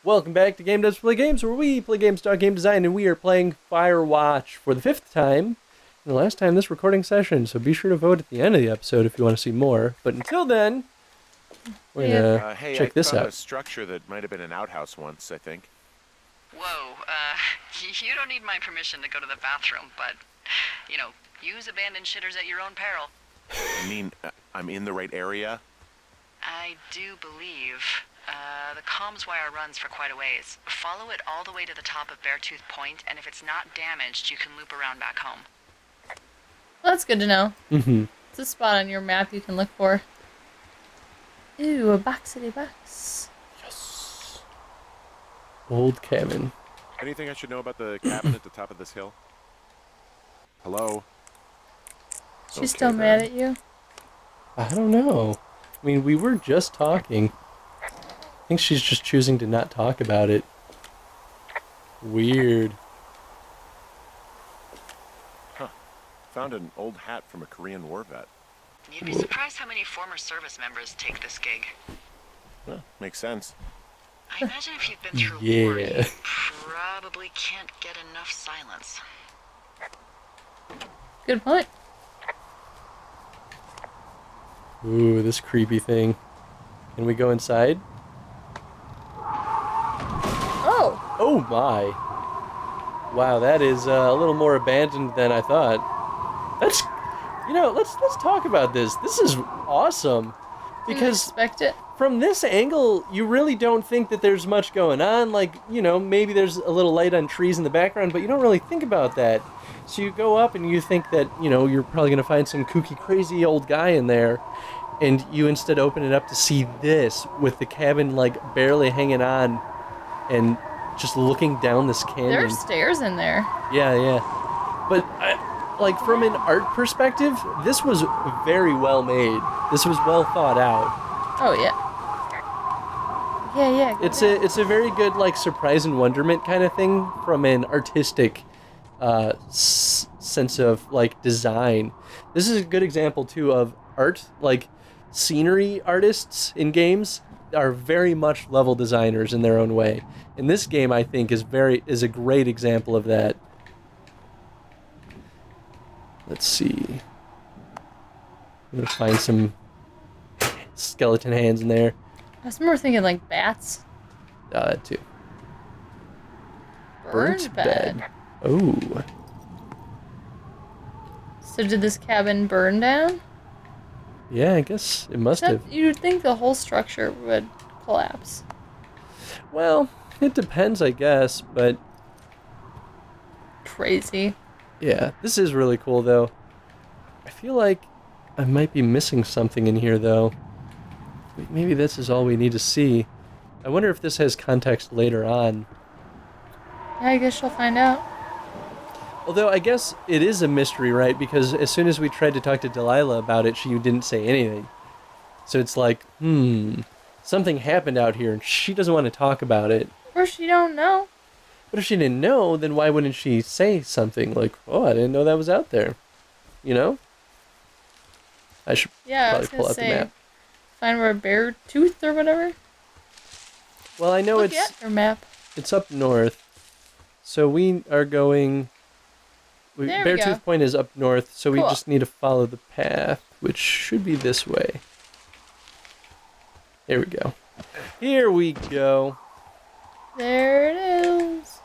Welcome back to Game Devs Play Games, where we play games, talk game design, and we are playing Firewatch for the 5th time, and the last time this recording session, so be sure to vote at the end of the episode if you want to see more. But until then, we're gonna check this out. A structure that might have been an outhouse once, I think. Whoa, you don't need my permission to go to the bathroom, but, use abandoned shitters at your own peril. I mean, I'm in the right area? I do believe. The comms wire runs for quite a ways. Follow it all the way to the top of Beartooth Point, and if it's not damaged, you can loop around back home. Well, that's good to know. Mm-hmm. It's a spot on your map you can look for. Ooh, a boxity box. Yes. Old cabin. Anything I should know about the cabin at the top of this hill? Hello? She's still mad at you? I don't know. I mean, we were just talking. I think she's just choosing to not talk about it. Weird. Huh. Found an old hat from a Korean war vet. You'd be surprised how many former service members take this gig. Well, makes sense. I imagine if you've been through war, you probably can't get enough silence. Good point. Ooh, this creepy thing. Can we go inside? Oh! Oh my. Wow, that is a little more abandoned than I thought. That's, let's talk about this. This is awesome. Didn't Because expect it. from this angle, you really don't think that there's much going on. Like, maybe there's a little light on trees in the background, but you don't really think about that. So you go up and you think that, you're probably going to find some kooky, crazy old guy in there. And you instead open it up to see this with the cabin, barely hanging on and just looking down this canyon. There are stairs in there. Yeah. But, from an art perspective, this was very well made. This was well thought out. Oh, yeah. Yeah. It's a very good, surprise and wonderment kind of thing from an artistic sense of, design. This is a good example, too, of art, scenery artists in games are very much level designers in their own way. And this game, I think, is a great example of that. Let's see. I'm gonna find some skeleton hands in there. I was more thinking bats. That too. Burnt bed. Oh. So did this cabin burn down? Yeah, I guess it must have. You'd think the whole structure would collapse. Well, it depends, I guess, but... Crazy. Yeah, this is really cool, though. I feel like I might be missing something in here, though. Maybe this is all we need to see. I wonder if this has context later on. Yeah, I guess you'll find out. Although, I guess it is a mystery, right? Because as soon as we tried to talk to Delilah about it, she didn't say anything. So it's something happened out here, and she doesn't want to talk about it. Or she don't know. But if she didn't know, then why wouldn't she say something like, oh, I didn't know that was out there? I should probably pull out the map. Find where Beartooth or whatever. Well, I know Look at your map. It's up north. So we are going... Beartooth Point is up north, so we just need to follow the path, which should be this way. There we go. Here we go. There it is.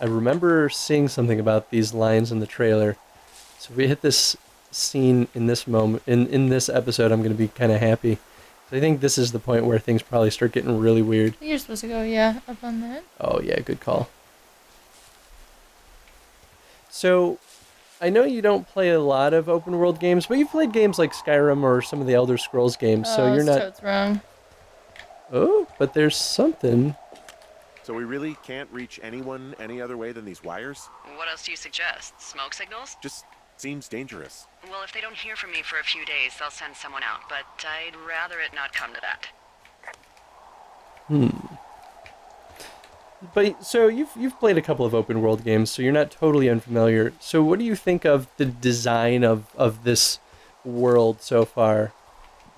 I remember seeing something about these lines in the trailer. So if we hit this scene in this moment, in this episode, I'm going to be kind of happy. So I think this is the point where things probably start getting really weird. You're supposed to go, up on that. Oh, yeah, good call. So, I know you don't play a lot of open world games, but you've played games like Skyrim or some of the Elder Scrolls games, so you're not... Totes wrong. Oh, but there's something. So we really can't reach anyone any other way than these wires? What else do you suggest? Smoke signals? Just seems dangerous. Well, if they don't hear from me for a few days, they'll send someone out, but I'd rather it not come to that. But so you've played a couple of open world games, so you're not totally unfamiliar. So what do you think of the design of this world so far?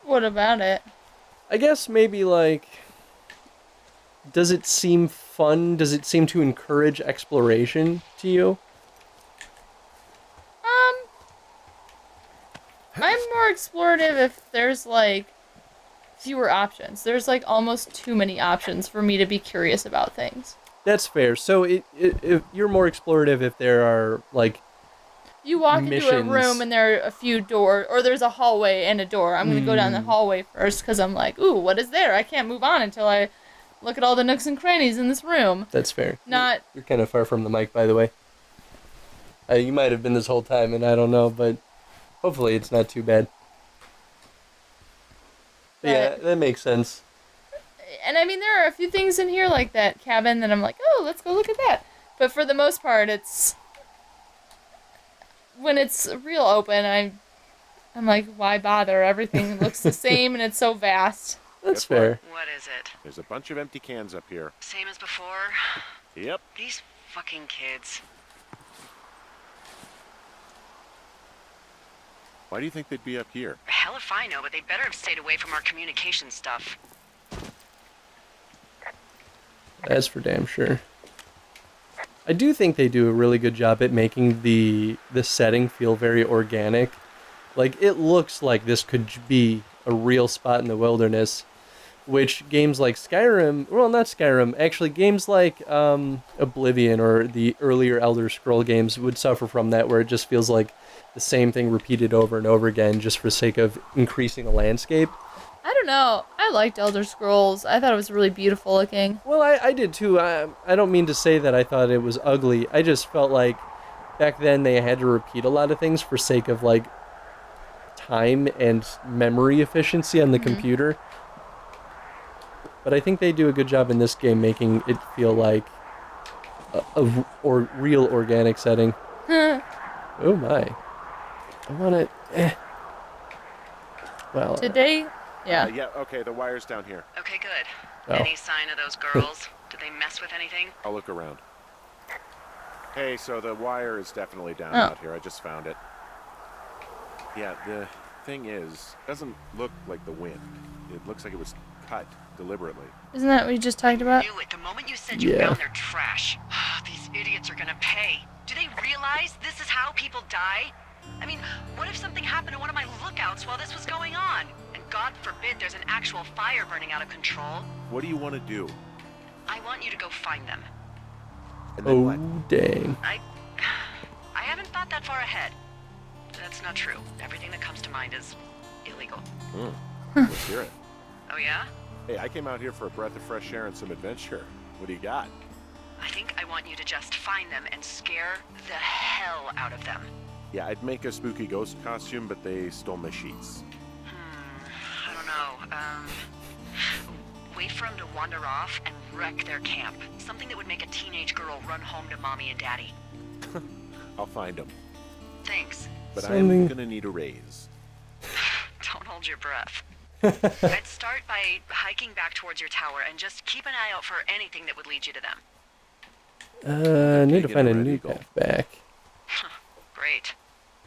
What about it? I guess maybe like does it seem fun? Does it seem to encourage exploration to you? I'm more explorative if there's like fewer options. There's like almost too many options for me to be curious about things. That's fair. So if you're more explorative if there are like You walk into a missions. room and there are a few doors, or there's a hallway and a door. I'm going to go down the hallway first because I'm like, ooh, what is there? I can't move on until I look at all the nooks and crannies in this room. That's fair. Not. You're kind of far from the mic, by the way. You might have been this whole time, and I don't know, but hopefully it's not too bad. But yeah, that makes sense. And I mean, there are a few things in here like that cabin that I'm like, oh, let's go look at that. But for the most part, it's when it's real open, I'm like, why bother? Everything looks the same and it's so vast. That's Guess what? fair. What is it? There's a bunch of empty cans up here. Same as before? Yep. These fucking kids. Why do you think they'd be up here? Hell if I know, but they better have stayed away from our communication stuff. That's for damn sure. I do think they do a really good job at making the setting feel very organic. Like, it looks like this could be a real spot in the wilderness, which games like Skyrim, well, not Skyrim, actually games like Oblivion or the earlier Elder Scroll games would suffer from that, where it just feels like the same thing repeated over and over again just for sake of increasing the landscape. I don't know. I liked Elder Scrolls. I thought it was really beautiful looking. Well, I did too. I don't mean to say that I thought it was ugly. I just felt like back then they had to repeat a lot of things for sake of like time and memory efficiency on the computer. But I think they do a good job in this game making it feel like a real organic setting. Oh my. I want to... Well... Today, yeah. Yeah, okay, the wire's down here. Okay, good. Oh. Any sign of those girls? Did they mess with anything? I'll look around. Hey, so the wire is definitely down Oh. out here. I just found it. Yeah, the thing is, it doesn't look like the wind. It looks like it was cut deliberately. Isn't that what you just talked about? Knew it. The moment you said you Yeah. found their trash. These idiots are gonna pay. Do they realize this is how people die? I mean, what if something happened to one of my lookouts while this was going on? And God forbid there's an actual fire burning out of control. What do you want to do? I want you to go find them. And then Oh, what? dang. I haven't thought that far ahead. That's not true. Everything that comes to mind is illegal. Let's hear it. Oh yeah? Hey, I came out here for a breath of fresh air and some adventure. What do you got? I think I want you to just find them and scare the hell out of them. Yeah, I'd make a spooky ghost costume, but they stole my sheets. I don't know. Wait for them to wander off and wreck their camp. Something that would make a teenage girl run home to mommy and daddy. I'll find them. Thanks. But Something- I'm gonna need a raise. Don't hold your breath. I'd start by hiking back towards your tower and just keep an eye out for anything that would lead you to them. I need to Taking find a a Red new Eagle. path back. Great.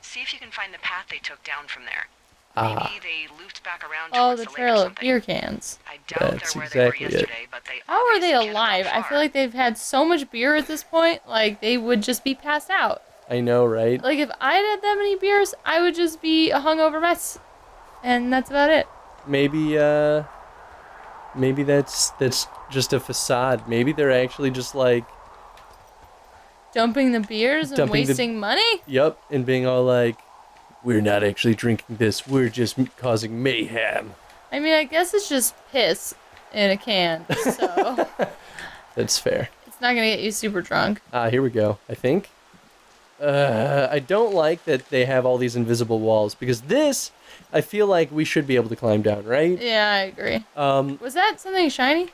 See if you can find the path they took down from there. Ah. Maybe they looped back around Oh, towards the the lake or trail of something. beer cans. I doubt That's they're where they were exactly it. yesterday, but they How are they obviously can't have alive? gone I far. feel like they've had so much beer at this point, like they would just be passed out. I know, right? Like if I had that many beers, I would just be a hungover mess. And that's about it. Maybe that's just a facade. Maybe they're actually just like, Dumping the beers and Dumping the- wasting money? yep, and being all like, we're not actually drinking this, we're just causing mayhem. I mean, I guess it's just piss in a can, so That's fair. it's not gonna get you super drunk. Here we go, I think. I don't like that they have all these invisible walls, because this, I feel like we should be able to climb down, right? Yeah, I agree. Was that something shiny?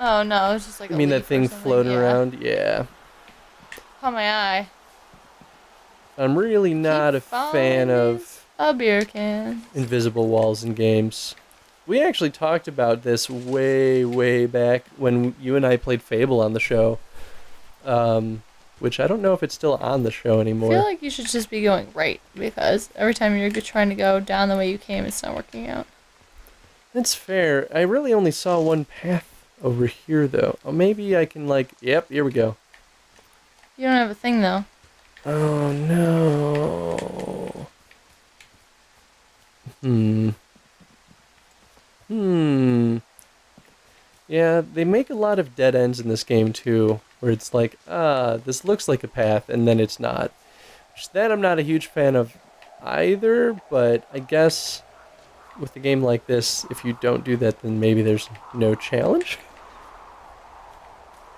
Oh no, it's just like I a mean, that leaf or thing something, floating yeah. around, yeah. Caught my eye. I'm really not a Keep fan of a beer can. invisible walls in games. We actually talked about this way, way back when you and I played Fable on the show. Which I don't know if it's still on the show I anymore. feel like you should just be going right, because every time you're trying to go down the way you came, it's not working out. That's fair. I really only saw one path over here, though. Oh, maybe I can, like... Yep, here we go. You don't have a thing, though. Oh, no. Yeah, they make a lot of dead ends in this game, too, where it's like, this looks like a path, and then it's not. Which that I'm not a huge fan of either, but I guess with a game like this, if you don't do that, then maybe there's no challenge?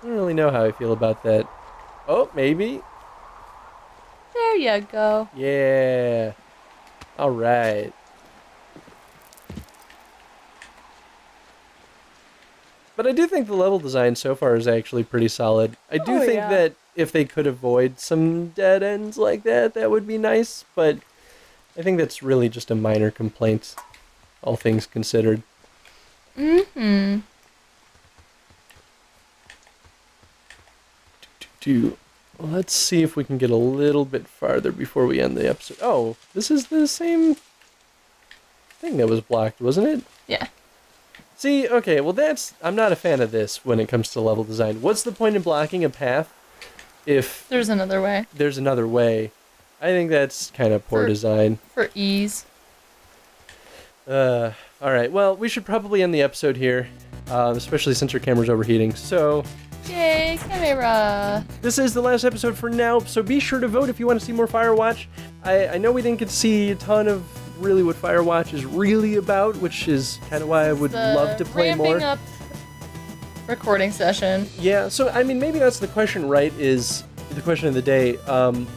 I don't really know how I feel about that. Oh, maybe. There you go. Yeah. Alright. But I do think the level design so far is actually pretty solid. I do think that if they could avoid some dead ends like that, that would be nice, but I think that's really just a minor complaint, all things considered. Mm-hmm. Let's see if we can get a little bit farther before we end the episode. Oh, this is the same thing that was blocked, wasn't it? Yeah. See, okay, well I'm not a fan of this when it comes to level design. What's the point in blocking a path if there's another way? There's another way. I think that's kind of poor design. For ease. Alright, well, we should probably end the episode here, especially since our camera's overheating, so... Yay, camera! This is the last episode for now, so be sure to vote if you want to see more Firewatch. I know we didn't get to see a ton of really what Firewatch is really about, which is kind of why I would love to play more. Ramping up recording session. Yeah, so I mean, maybe that's the question, right? Is the question of the day.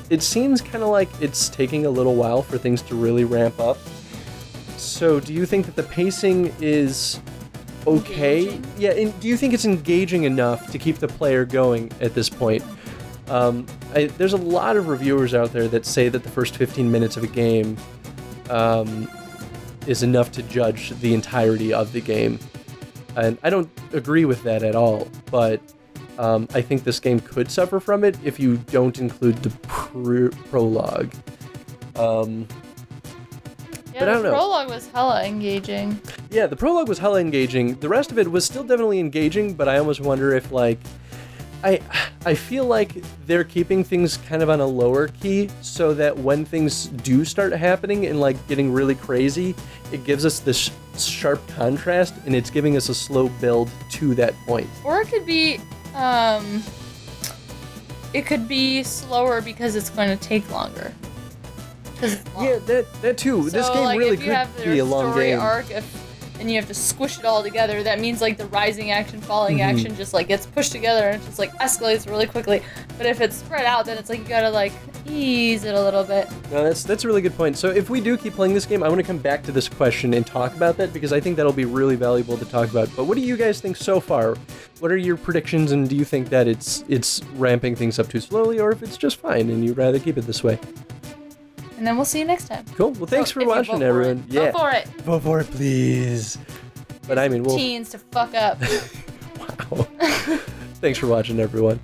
It seems kind of like it's taking a little while for things to really ramp up. So, do you think that the pacing is okay? Engaging? Yeah, and do you think it's engaging enough to keep the player going at this point? There's a lot of reviewers out there that say that the first 15 minutes of a game is enough to judge the entirety of the game. And I don't agree with that at all, but I think this game could suffer from it if you don't include the prologue. Yeah, but I don't the know. prologue was hella engaging. Yeah, the prologue was hella engaging. The rest of it was still definitely engaging, but I almost wonder if, like... I feel like they're keeping things kind of on a lower key so that when things do start happening and, like, getting really crazy, it gives us this sharp contrast, and it's giving us a slow build to that point. Or it could be slower because it's going to take longer. Yeah, that too. So, this game like, really if you could have be their a long story game. arc, and you have to squish it all together, that means like the rising action, falling action just like gets pushed together and it just like escalates really quickly. But if it's spread out, then it's like you gotta like ease it a little bit. No, that's a really good point. So if we do keep playing this game, I want to come back to this question and talk about that because I think that'll be really valuable to talk about. But what do you guys think so far? What are your predictions, and do you think that it's ramping things up too slowly, or if it's just fine and you'd rather keep it this way? And then we'll see you next time. Cool. Well, thanks for If you watching, vote for everyone. it. Yeah. Vote for it. Vote for it, please. But I mean, we'll... Teens to fuck up. Wow. Thanks for watching, everyone.